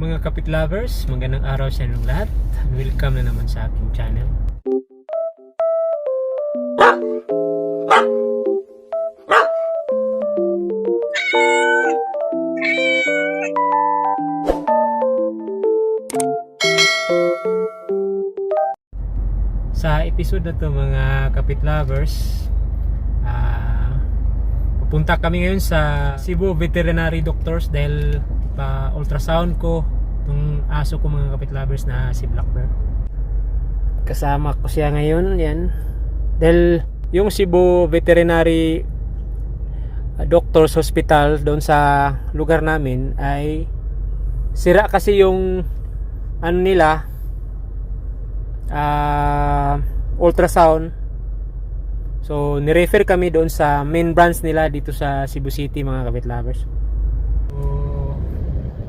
Mga kapit lovers, magandang araw sa inyong lahat. Welcome na naman sa aking channel. Sa episode na to mga kapit lovers, pupunta kami ngayon sa Cebu Veterinary Doctors dahil pa-ultrasound ko itong aso ko mga kapit lovers na si Black Bear. Kasama ko siya ngayon yan dahil yung Cebu Veterinary Doctors Hospital doon sa lugar namin ay sira kasi yung ano nila, ultrasound. So nirefer kami doon sa main branch nila dito sa Cebu City mga kapit lovers. So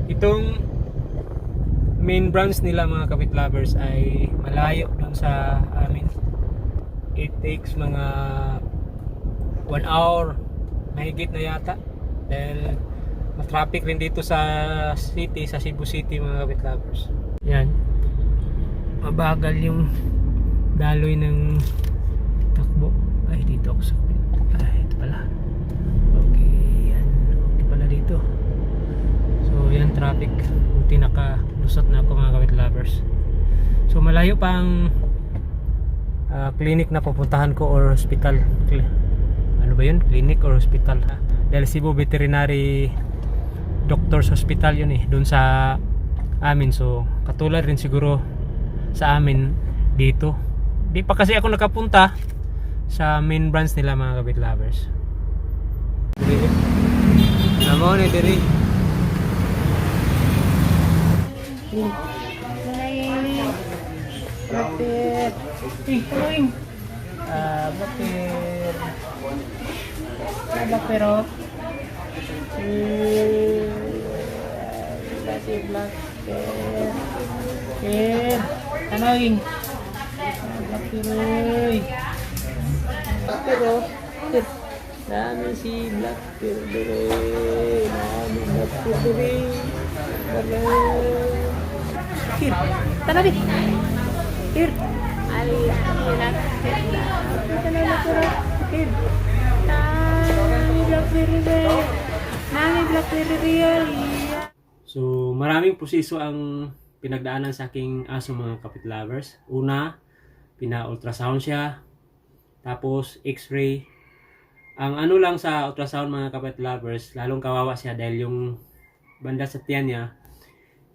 itong main branch nila mga kapit lovers ay malayo doon sa amin. It takes mga 1 hour mahigit na yata dahil traffic rin dito sa city, sa Cebu City mga kapit lovers. Yan, mabagal yung daloy ng takbo. Ay, dito ako sa ito pala. Okay, yan. Okay pala dito. So, yan traffic. Buti nakalusot na ako mga kapit lovers. So, malayo pang clinic na pupuntahan ko or hospital. Ano ba yun? Clinic or hospital. Dahil Cebu Veterinary Doctors Hospital yun doon sa amin. So, katulad rin siguro sa amin dito. Di pa kasi ako nakapunta sa main branch nila mga kapit lovers. Namo ni diri. Bakit? Bakero. Tanawin. Blackbeard. Blackbeard. Dami si Blackbeard. Dami Blackbeard. Here. Tanawin. Here. Ay, Blackbeard. Here. Dami Blackbeard. Dami Blackbeard. So, maraming proseso ang pinagdaanan sa aking aso mga kapit lovers. Una, pina-ultrasound siya. Tapos, x-ray. Ang ano lang sa ultrasound mga kapit lovers, lalong kawawa siya dahil yung banda sa tiyan niya,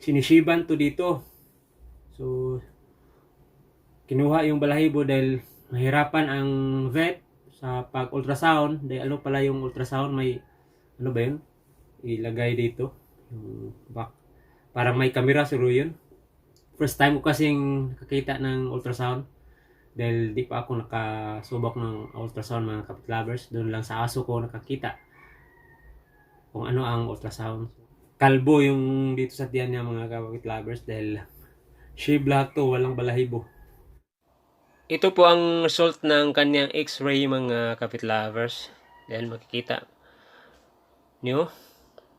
sinisiban to dito. So, kinuha yung balahibo dahil mahirapan ang vet sa pag-ultrasound. Dahil ano pala yung ultrasound, may, ano ba yun? Ilagay dito. Yung back. Parang may camera siguro yun. First time ko kasing nakakita ng ultrasound dahil di pa ako nakasubok ng ultrasound mga kapit lovers. Doon lang sa aso ko nakakita kung ano ang ultrasound. Kalbo yung dito sa tiyan niya mga kapit lovers dahil shave lahat to, walang balahibo. Ito po ang result ng kanyang x-ray mga kapit lovers. Dahil makikita nyo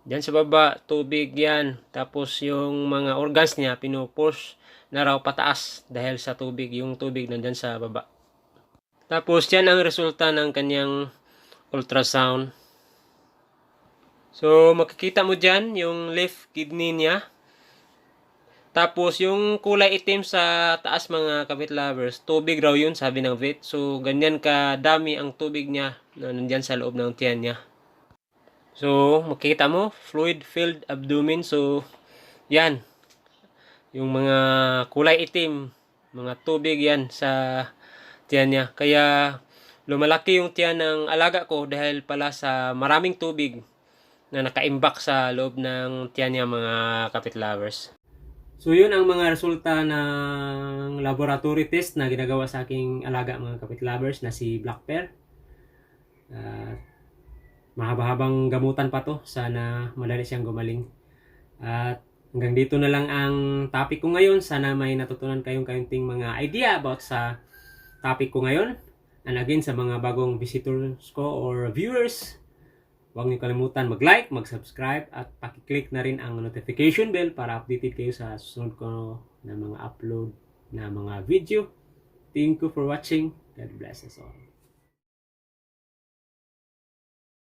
diyan sa baba, tubig yan. Tapos yung mga organs niya, pinupush na raw pataas dahil sa tubig. Yung tubig nandyan sa baba. Tapos yan ang resulta ng kanyang ultrasound. So makikita mo dyan yung left kidney niya. Tapos yung kulay itim sa taas mga kapit lovers, tubig raw yun sabi ng vet. So ganyan kadami ang tubig niya na nandyan sa loob ng tiyan niya. So, makikita mo, fluid-filled abdomen. So, yan. Yung mga kulay itim, mga tubig yan sa tiyan niya. Kaya, lumalaki yung tiyan ng alaga ko dahil pala sa maraming tubig na nakaimbak sa loob ng tiyan niya mga kapit lovers. So, yun ang mga resulta ng laboratory test na ginagawa sa aking alaga mga kapit lovers na si Black Bear. Mahaba-habang gamutan pa to. Sana madali siyang gumaling. At hanggang dito na lang ang topic ko ngayon. Sana may natutunan kayong kaunting mga idea about sa topic ko ngayon. And again, sa mga bagong visitors ko or viewers, Huwag niyo kalimutan mag-like, mag-subscribe, at paki-click na rin ang notification bell para updated kayo sa susunod ko na mga upload na mga video. Thank you for watching. God bless us all.